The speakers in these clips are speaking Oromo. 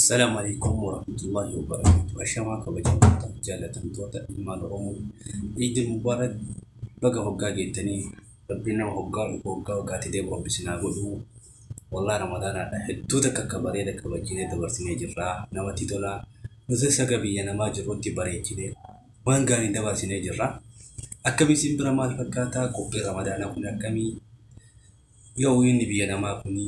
السلام عليكم ورحمة الله وبركاته. أشياء كبجمعة جالة توتا المال روم عيد المبارك بقى هقا جيتني ربنا هقا وقاتي ديب ربي سناقلو والله رمضان حدودك كبريدة كبجينة دبرسيني جرا نواتي دولا نزيسا قبيا نما جروتي بريجيني وان قاني دبرسيني جرا أكمي سنبرا مال فكاتا كوبي رمضان كنا أكمي يوين بيا نما كني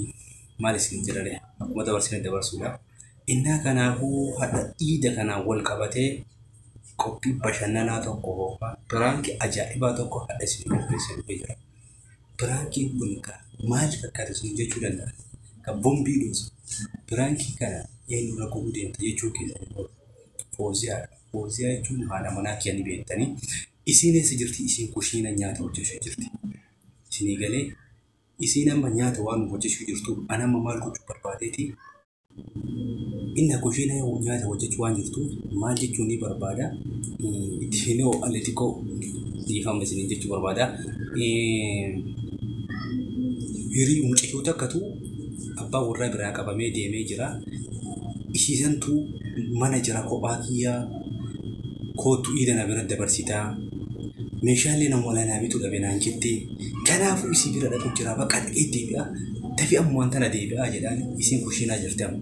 مالي سنجرا له أكما دبرسيني دبرسولا إنها كانوا هذا إيدا كانوا والكبتة كوبي بشننا توكو برانك أجائبا توكو هذا سنين بيسن بيجرا برانكي بنكا مال فكرة سنجة شلنا كبومبي دوس برانكي كنا ينو ركوب دين تيجو كذا فوزيا يجون هذا مناك يعني بيتني إسينه سجرتي إسين كوشينا نياتا وجش جرتي سيني قالي إسينا ما نياتا وان وجش جرتو أنا ما مالكو بربادتي إنها كوشينا يوميات وجدت وانجرتو ما جتوني بربادا إتفينو ألتيكو ديفهم بس نجت بربادا يري ومشيوتا كتو أبا ورا براك أبا ميدي ميجرا إشيزنتو مانجرا كوباكيا كوتو إذا نبرد برسيتا مشالي نمولا نبيتو لبنان جتي كنافو إسي برا تجرا بقى إيدي بقى تفي أموانتنا دي بقى جدان إسين كوشينا جرتام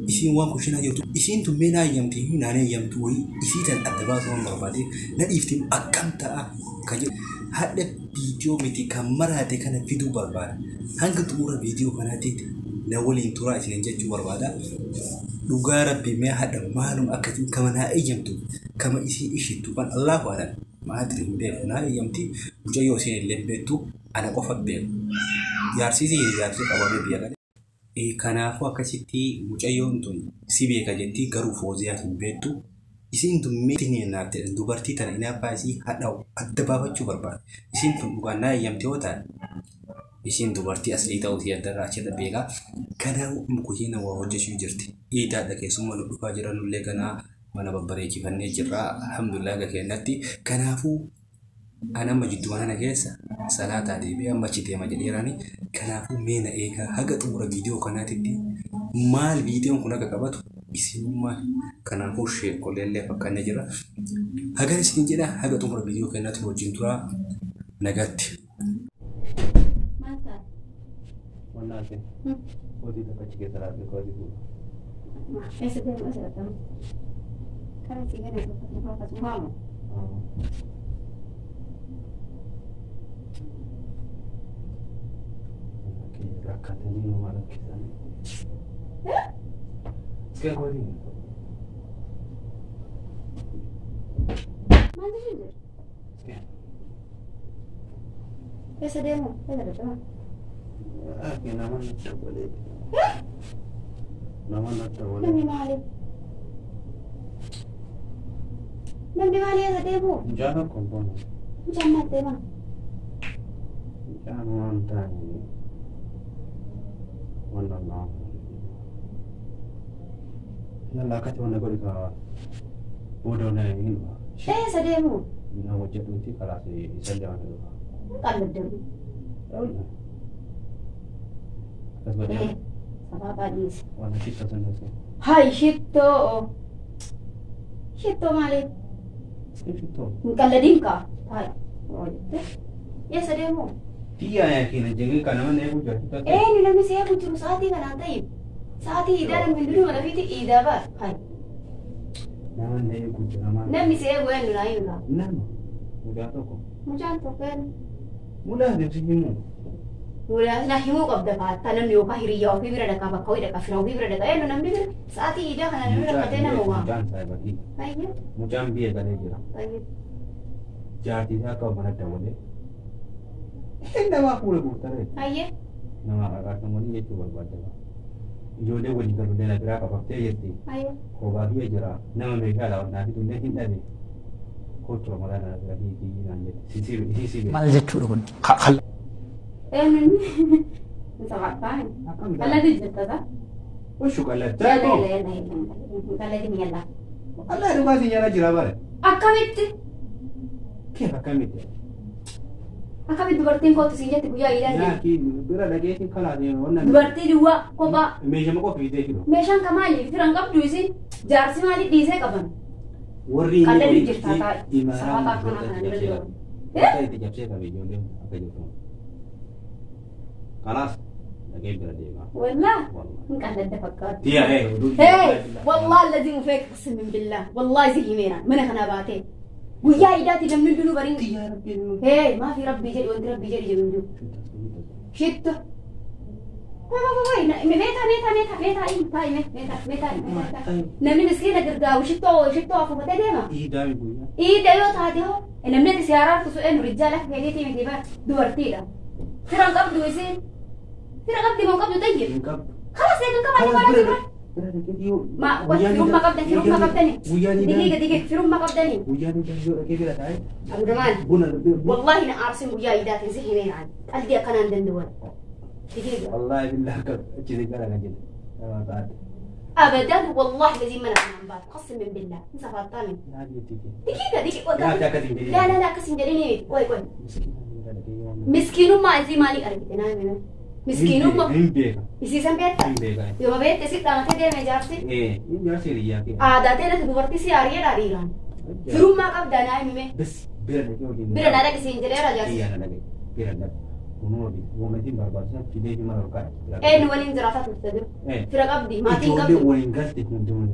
إسين وان كوشينا جرتو إسين تمينا يمتي ناني يمتوي إسين الأدباء سوان بربادي نريفتم أكامتا كجل هذا فيديو متي كاميرا هذا كان فيديو برباد هنگ تورا فيديو كانتي نقول إن تورا إسين جت بربادا لغارة بما هذا معلوم أكتم كمان هاي يمتو كما إسين إيش تبان الله أعلم ما أدري بيه ناني يمتي وجايو إسين اللي بيتو أنا قفت بيه يارسيزي يارسي أبغى بيا كنافو أكشتي مجايون تون سيبي كجنتي كرو فوزيات بيتو إسين تون ميتني نارت دوبارتي تنا باسي هذا أدبابة شو برباد إسين تون بقولنا يوم تيوتا إسين دوبارتي أصلي تاوتي أدرا أشياء بيجا كنا مكوينا ووجه شو جرتي إذا ذاك يسمى لبكا جرا نلقنا mana babbareechi fannee jirra alhamdulillah gakeenatti kanaafu ana majiddu ana keessa salaataa deebi'ee ammachitee majedheerani kanaafu meena eega haga xumura viidiyoo kanaatitti maal viidiyoon kun akka qabatu isinummaa kanaafu sheekoleellee fakkaannee jira haga isin jedha haga xumura viidiyoo kanaatti wajjin tura nagatti mata wanaate kodi da kachi ke tarabe kodi ese de más era tan cara si gana no pasa su mamo rakateni no mara kisani ¿Qué kodi mande ginger ¿Qué? ese demo era tan que nada más no puede nada más no puede نمي مالي نمي مالي هذا ديبو ya no compone جنة ديما ya no anda no ya la kacha wana kodi ka bodo na yin ايه هذا ديبو ina wajja dunti kala se isan jawan do قال الدم kasbada ايه سبابا ديس wana kita sana se هاي شتو مالي itu مقلدينكا هاي يا سلامو dia ya kini jadi kana mana aku jadi ايه نلمي سيابو جرو ساعتي كان طيب ساعتي إذا لم يدري ولا فيتي إذا بقى هاي nama ne aku nama نمي سيابو إنه لا يلا nama udah toko مجال توكل mudah deh sih mu ولا نحيمو قبل ما تنم يوكا هيريا في برا دكا بكوي دكا فيرو في برا دكا إنه نمي ساعتي إذا كان نمي ركعتين موا mujan saya bagi أيه mujan biar kali jira طيب jadi saya kau mana tahu deh nama aku lebih tarik أيه nama kakak kamu ni itu berbeda jode wali kalau dia nak gerak apa dia yeti أيه kau bagi aja nama mereka lawan nanti tu dia tidak ni kau cuma malah nak lagi di nanti sisi mal jechuu kun khal إنه سبعة فاهم الله دي جتة وشو قال يلا لا يلا يلا يلا قال لي يلا الله رباسي يلا جرا بره أكملت كيف كملت Akka dubartiin kootu siin jetti guyyaa iidaan yaa ki bira dhageetiin kalaatee wannan dubartii duwwaa kophaa meeshama qofa fiitee jiru meeshaan kamaaliif firan qabdu isin jaarsi maaliif dhiisee qaban warri qal'ee jirtaa taa'e sabataa akkanaa kana danda'u itti jabsee qabe ijoolleen akka jirtu kanaas dhagee bira deema والله من قاعد اتفكر هي هي والله الذي مفيك قسم بالله والله زي مينا من انا باتي ويا ايداتي لما ندنو برين يا ربي هي ما في ربي جري وانت ربي جري من شت وي ميتا نمي مسكينه قرقا وشتو افو بدا ديما ايه داوي بويا ايه دايو تاتي هو ان منك سيارات كسؤال رجاله هيتي من كيفا دورتي لا ترى قبض ويسين ترى قبض ما قبض طيب خلاص لكن كمان ما فيروم ما قبضني فيروم ما قبضني دقيقة فيروم ما قبضني وياني جايو كيف لا تعي عبد الرحمن والله انا ارسم ويا ايدات زهينين عاد قلبي كان عند الدول دقيقة والله بالله كذي قال انا ابدا والله الذي ما انا بعد قسم بالله انت فاطمه دقيقة لا كسم جليني وي مسكين ما زي مالي ارجعنا مسكين ما इसी संबे यो बे तेसी तांके दे में जारसी जारसी रिया के आदाते ना दुवर्ती सी आ रही है डारी रान फिर उम्मा कब दाना है में बस बिरा डारा किसी इंजरे रा जारसी iya lagi biar ada uno di uno di barbarsa kide di mana ka نولين زرافات مستدر फिर कब दी माती कब وين قصد تكون دون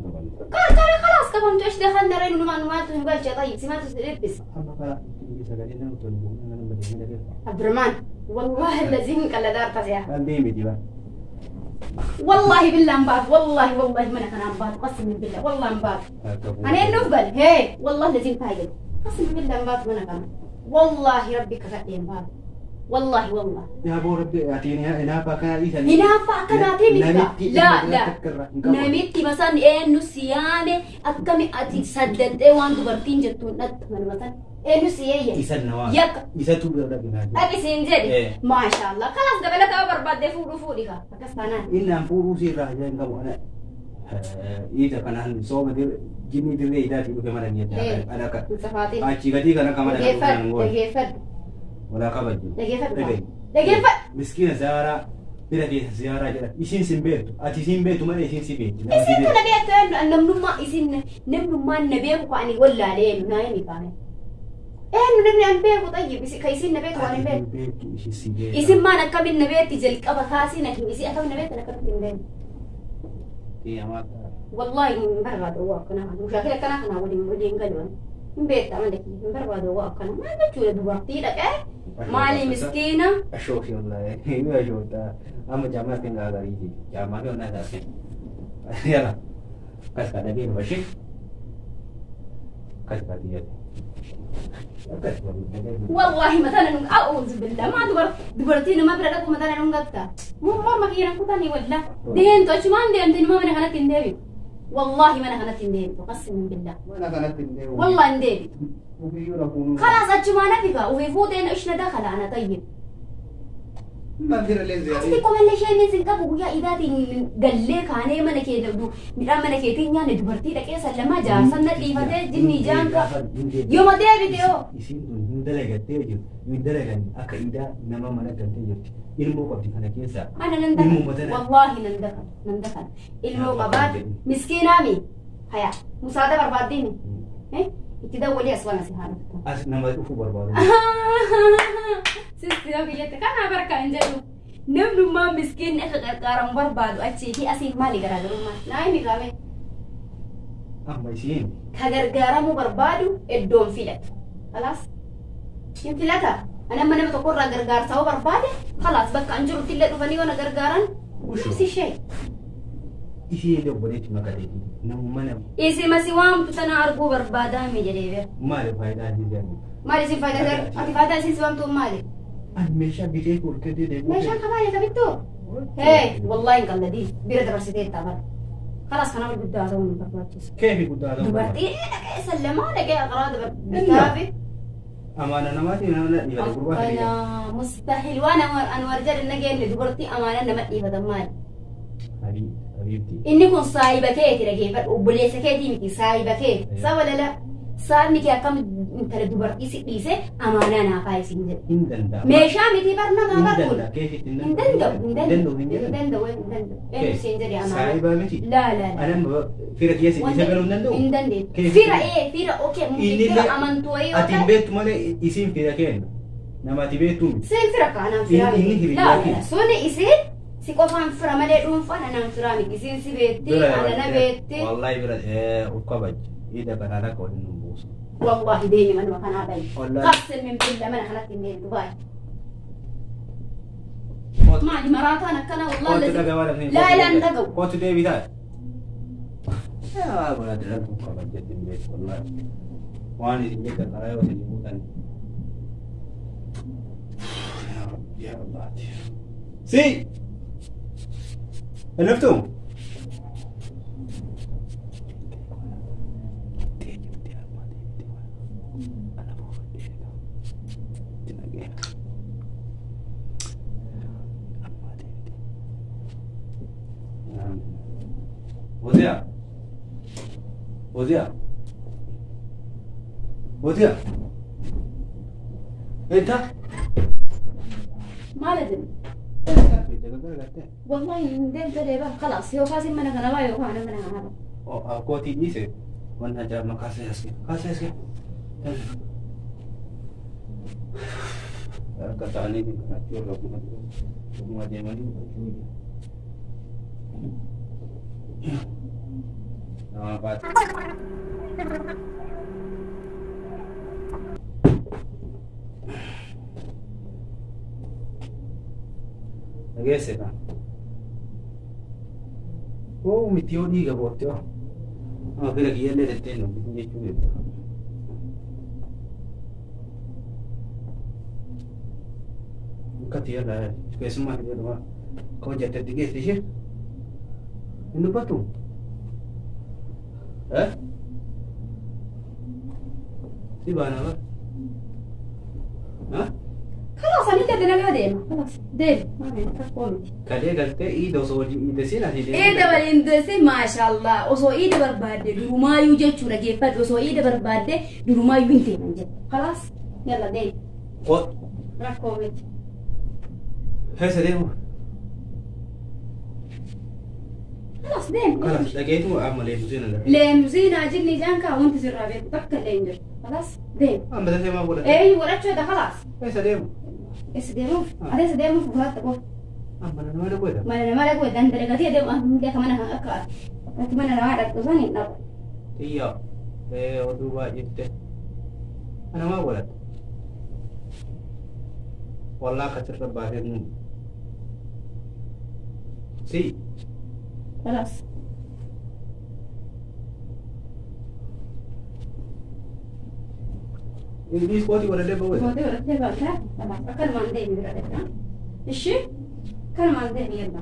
كان خلاص كم توش دخلنا رين معلومات ونقول طيب سمعت تلبس عبد الرحمن والله الذي منك اللي دار تزيا والله بالله مبات والله ما انا كان مبات قسم بالله والله مبات انا نفقل هي والله الذي كايل قسم بالله مبات ما انا كان والله ربي كفدي مبات والله يا ابو ربي اعطيني هنا باكنا لي هنا باكنا تيمي لا نميتي مثلا انه سيانه اكمي اتي سددت وان دبرتين جتون من مثلا انه سييه يك يساتو بدا بنا ابي سينجدي ما شاء الله خلاص دبلك ابر بعد فودي كا فكستانا ان فورو سي راجا انكم انا اذا كان صوب دي جيني دي ايداتي بكما نيت انا كا اجي غدي كان كما دغيفد ولا قبل دقيقة مسكينة زيارة بلا فيها زيارة جدا يسين سنبيت أتيسين بيت وما يسين سبيت يسين كنا بيت أن نمنما يسين نمنما نبيه وقاني ولا عليه نايمي كامل نمني نبيه طيب كيسين نبيت وأنا نبيت يسين ما نكمل نبيت تجلك أبا خاسي نكمل يسين أكمل نبيت أنا كمل نبيت والله مبرد وقنا مشاكل كنا ودين قالوا نبيت عندك مبرد وقنا ما نجوا دوقتي لك مالي مسكينة أشوف والله ini أشوف أما جامعة tinggal dari ini جامعة mana dah يلا kas kada bin bashik kas kada والله مثلا أعوذ بالله ما دبرتينا ما بردكم مثلا نقطة مو ما كيرا كتاني ولا دين توش ما عندي أنت ما من هنا تندبي والله ما أنا هنا تندبي قسم بالله ما أنا هنا تندبي والله ندبي خلاص أجمعنا فيك وفي فوتين إيش ندخل أنا طيب ما أقدر لين زي أصلي كمان ليش يعني زنكاب ويا إذا تين قال لك أنا ما نكيد دو من كيتين يعني دبرتي لك إيه سلمة جار سنة ليفتة جني جانك يوم ده بيتيو يصير يندلع كتير يندلع أكيدا نما ما نكتير ilmu قبضي أنا كيسا أنا نندخل والله نندخل ilmu قبض مسكين أمي هيا مساعدة برباديني إيه تدور لي أسوأ نصيحة أنا ما أشوفه برباد سيستي أبيتك أنا بركة إنجلو نمنو ما مسكين أخذ كارم برباد وأشي هي أسير مالي قرادة ما نايمي كامي ما يصير كارم بربادو الدوم فيلت خلاص ينفلتها أنا ما نبتقول رجار سوا بربادة خلاص بقى أنجرو تلت وفني وأنا جرجارن نفس الشيء isi ele obboleti makadeti namu mana isi masiwam tutana argu barbada mi jedebe male fayda jidani male si fayda ati fayda si siwam tu male an mesha bide kurkede de mesha kamale kabitto hey wallahi qalladhi bira darasite tabar خلاص انا بدي اسوي من برباتش كيف بدي اسوي دبرتي لك سلم لك اقراض بكتابي امانه نماتي انا انا مستحيل وانا ورجال النجي دبرتي امانه نمدي بدمال حبيبتي إني كن صايبة كيتي رجيفة وبليسة كيتي متي صايبة كيت سوا ولا لا saani kee akkam intala dubartii si dhiise amaanaa naaf haa isin jedhe. Hin danda'a. Meeshaa miti barna maa barkuun. Hin danda'a. Keefitti Hin danda'u. Hin danda'u. Hin Hin danda'u. Hin danda'u. Eenyu siin jedhe amaanaa. Saayibaa miti. Laa laa laa. Anam fira kiyya si dhiise galuu hin danda'u. Hin danda'u. Keefitti. Fira okee fira amantuu wayii ati hin beektu malee isiin fira kenna. Nama ati beektu miti. Siin fira kaanaan firaa Inni miti. hiriyaa Laa kenna. laa. Suni isiin si qofaan fira malee dhuunfaan anaan firaa miti. Isiin si beetti. Anana beetti. Wallahi bira uf kabajji. Ida kanaan akka waliin nu buusu. Wallahi deemi manuma kanaa bayi. Wallahi. Qabsin min billa mana kanatti hin deemtu bayi. Maali maraataan akkana Kootu wallahi. dhagawaa dhabnee. Laa ilaan dhagawu. Kootu deebii taa'e. Yaa bala dira uf kabajji ittiin beeku wallahi. Waan isin jettan karaa yoo isin buutan. Yaa Allah. Si. Eneftu. Wazia. Entah. Maal jedhu. Wallahi hin deemtee baa khalaas yoo kaasin mana kana baa yoo kaana mana kana. Oh, kooti dhiise. Wanna jaama kaasee aske. Kaasee aske. Akka ta'anii kanatti yoo akkuma deemanii nama baate. Dhageesse kan. Oh, miti yoo dhiiga bootte yoo. Nama fira kiyyallee jettee nu jechuu beekta. Akkati yalla keessumaa jedhama koo jettetti geesse ishee. Hin dubbatu. Si baana ba? Khalaas ani dedde nagaa deema. Khalaas deema. Maali takkoo miti. Kalee galtee iida osoo hojii iida siin ati deema. Iida waliin deesse maashaallah osoo iida barbaadde durumaayyuu jechuudha geeffadhu osoo iida barbaadde durumaayyuu hin deeman jedhe. Khalaas yalla deema. Qoot. Rakkoo miti. Keessa deemu. Khalaas deema. Kanas dhageetu amma leemsiina lafa. Leemsiinaa jinni jaan kaa wanti sirraa beeku takka illee hin jiru. Khalaas deema. Amma tasee maa godhate? Godhachuudha khalaas. Keessa deemu. Isa deemuuf adeemsa deemuuf gurraacha qofa. Amma nama dhabu jedhama. Mana nama dhaquu dandaragatee deemu akka mana akka ati mana namaa dhaqxu san hin dhabu. Xiyyaa. Oduu baay'eette. Ana maa godhate? Wallaa akka sirra baasee nu. Si. Khalaas. Inggris kooti godhadhee ba'u. Kootee godhatee baata. Khalaas akkanumaan deemi bira dheeraa. Ishee akkanumaan deemi yalla.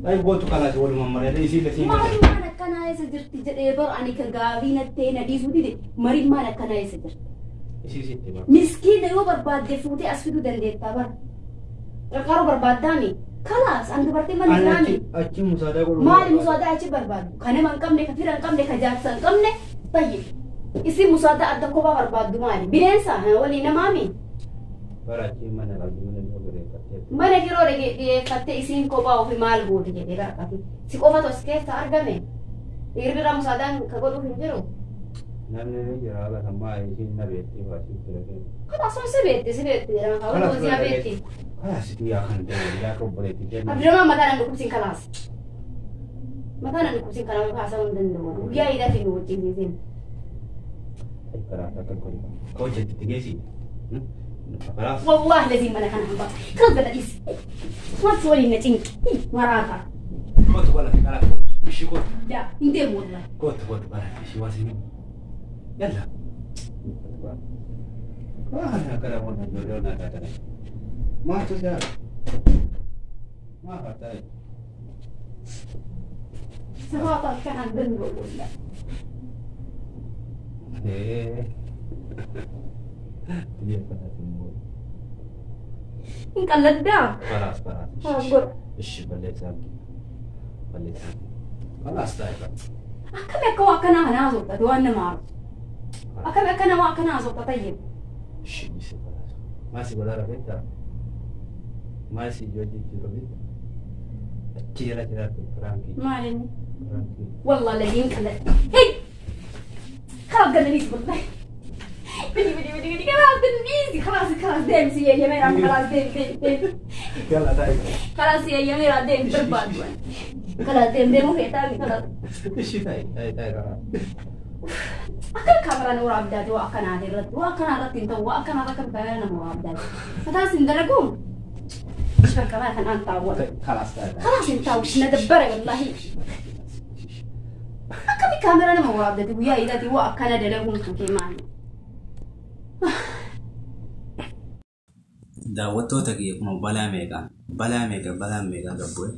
Ay gootu kalaas walumaan maree isii lasiin. Maal akkanaa eessa jirti jedhee bar ani ka gaabii nattee na dhiisuu dide mariin maal akkanaa eessa jirti. Isii sitti bara. Miskiina yoo barbaadde fuutee as fiduu dandeettaa bara. Qarqaaruu barbaaddaami. Khalaas an dubartii mana jiraami. Achi musaadaa godhu. Maali musaadaa achi barbaadu? Kan nama hin qabne, ka fira hin qabne, ka jaarsa hin qabne tayyib. Isi musaadaa adda kophaa barbaaddu maali? Bineensa walii namaami. Bara achi mana qabdi mana yoo gareeffattee. Mana yeroo dhiyeeffattee isiin kophaa ofii maal goote jedhee rakkate. Si qofatu as keessa argame. Dhiirri musaadaan ka godhuuf hin jiru. Namni ni jira haala sammaa isiin na beetti waasii fira kennu. Khalaas si beetti jedhama. Kaawwan hojii beetti. Kalaas biyyaa kan ta'e yaa obboleetti jenna. Abdurrahman mataan an dhukkubsiin kalaas. Mataan an dhukkubsiin kalaas kaasuu hin danda'u. Guyyaa hidhatti nu wajjin. Kalaas akka godhu. Ka hojjetti geessi. Kalaas. Wallahi lazim mana kana hamba. Kan gada is. What's wali na cinki. Marata. Kootu wala kalaas. Bishi kootu. Da, inte wallahi. Kootu bara bishi waasii. Yalla. Wah, kada wannan dole na ta tare. Ma to da. Ma fata. Sabata kan dan wallahi. Dia kata semua. Ingkang ledda. Paras. Anggur. Ish, balik lagi. Palas dah kan. Akka me ko akana hana so ta duan na mar. أكنا ما أكنا زوجة طيب. ما سي ولا ربيتا ما سي جوجي ربيتا كيرا فرانكي ما عليني. والله لين كلا. هي. خلاص قلني والله. بدي خلاص قلني خلاص ديم سي يا ميرا خلاص ديم. يلا دايما. خلاص يا ميرا ديم برباد. خلاص ديم مو هيتامي خلاص. ايش هاي أكل كاميرا نور عبدات وأكن هذه الرد وأكن هذا تنتو وأكن هذا كم بيانا نور عبدات فتاس ندرجون إيش كمان كان أنت أول خلاص أنت وش ندبر والله أكل كاميرا نور عبدات ويا إذا تي وأكن هذا كمان daawwattoota kiyya kun balaa meeqa gabbu'e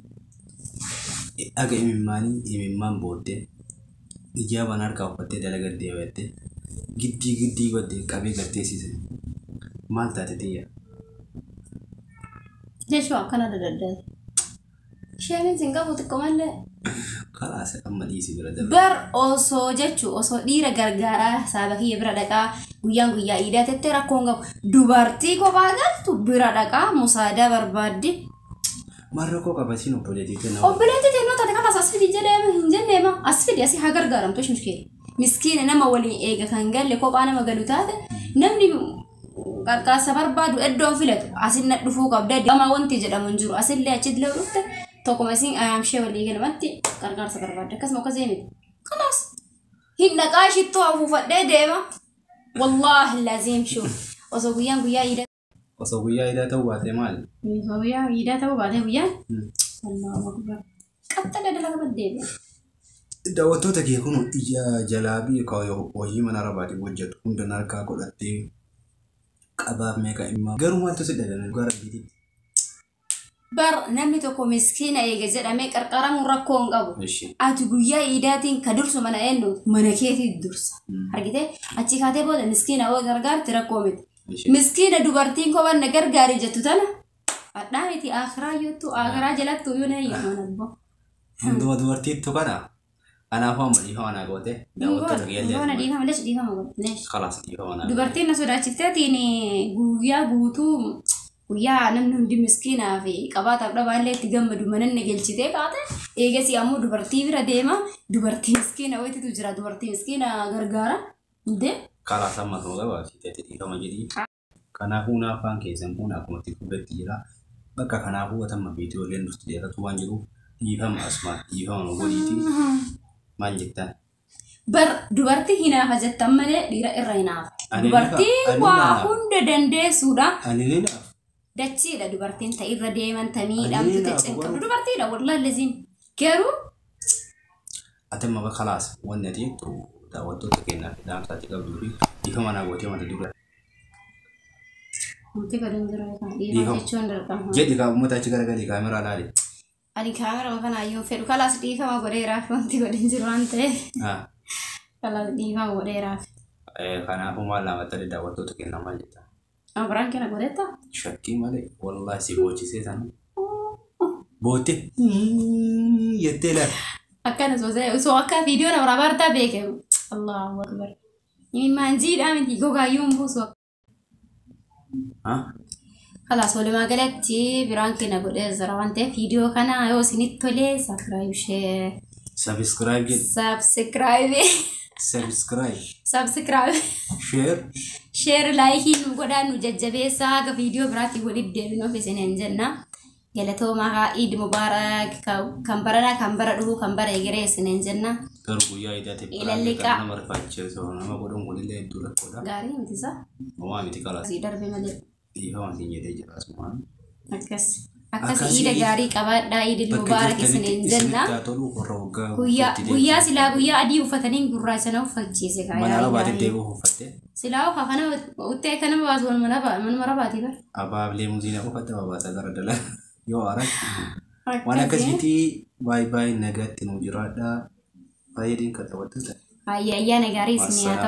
aga imimmaan booddee ijaaban harkaa uffattee dalagaa deebi'atte giddii godhee qabee garteessise maal taate xiyya jechuun akkana dadaddaa isheen singaafuu xiqqoo malee kalaasa amma dhiisi bira darbe bar osoo jechuun osoo dhiira gargaaraa saaba kiyya bira dhaqaa guyyaa iidaa tettee rakkoon qabu dubartii kophaa galtu bira dhaqaa musaadaa barbaadde marroo qabatiin obboleettii noo taate kanas asfidi jedhama hin jenneema asfidi asii haa gargaaramtu ish miskiina nama waliin eega kan galle kophaa nama galu taate namni qarqaasa barbaadu eddoon filatu asin na dhufuu qabda ama wanti jedhamu hin jiru asillee achi dilee dhufte tokkuma isin ayaamshee walii galmatti qarqaarsa barbaadde akkasuma akkasii miti kanas hin dhaqaa shittoo afuufadhee deema wallaahi laziim shuu osoo guyyaa iidaa ta'uu baatee maali? Guyyaa iidaa ta'uu baatee guyyaan Allahu akbar qaxxala dalaga baddeebi. Daawwattoota kee kun ija jalaabii hojii mana rabaatiin hojjetu hunda harkaa godhattee qabaaf meeqa immoo garuu maaltu si dhagahame gara biitiitti. Bar namni tokko miskiina eega jedhamee qarqaramuun rakkoo hin qabu. Ati guyyaa iidaatiin ka dursu mana eenyu mana keetii dursa. Argitee achi kaatee booda miskiina oo gargaarti rakkoo miti. Miskiina dubartiin kophaan na gargaarii jettu tana addaa miti akhiraa jettu akhiraa jalatti uyyuu na hiikaan abbo. Hunduma dubartiittu kana kanaafuu amma dhiifama naa goote daawwattoota kiyya dhiifama godhe. Kalaas dhiifama naa. Dubartiin na sodaachifteetiin guyyaa guutuu guyyaa namni hundi miskiinaa fi qabaataaf dhabaallee itti gammadu mananne gelchitee kaate eegasi ammoo dubartii bira deema dubartii miskiina wayititu jira dubartii miskiina gargaara hundee. Kalaas amma ta'uu gabaabsitee dhiifama jedhii. Kanaafuu naafaan keessan kun akkuma itti fuudhetti jira. Bakka kanaafuu watamma viidiyooleen durti dheeratu waan jiruuf dhiifama asmaa dhiifama godhiitii maal jettan. Bar dubartii hinaafa jettan malee dhiira irra hinaafa. Dubartii waa hunda dandeessuudha. Ani ni naafa. Dachiidha dubartiin ta'irra deeman tamiidhamtu ta'e dubartiidha wallahi laziim garuu. Atamma bakka kalaas wanni ati jettu daawwattoota keenyaaf dhaamsaatti qabduu fi dhiifama naa gootee mata dura. Mati kadang gerak dia macam mana? Jadi kamu mau tahu gara-gara kamera lari? Ada kamera makan ayam. Feru kalau sedih kamu gorera, nanti kadang jeruan teh. Kalau sedih kamu gorera. Karena aku malah tadi dapat tuh kena nama kita. Orang kena goreta? Syaki malah, wallah si bocil sih sana. Bocil? Ya telah. Akan so video na orang berita beke. Allahu Akbar. Ini manjid amin higo gayung busuk. خلاص ولا ما قلتي برانكي نقول زروانته فيديو كنا يو سنيت تولي سبسكرايب شير لايكين وقدان وججبه ساق فيديو براتي ولد دينو في سنين جنة قالتو ما عيد مبارك كمبرا دو كمبرا يجري سنين جنة إلى اللقاء غاري متسا سيدر بمدير أكس إيدا غاري كبار دا عيد مبارك سنين جنة سلا قويا أدي وفتنين قراسنا وفتشي سلا وخفنا وتأكنا بواسون من مراباتي بر أبا بليموزينا وفتوا باسا غردلا يو أراك وانا كسيتي باي نجات نوجرادا بايدين كتوتتا أيا نجاري سنياتا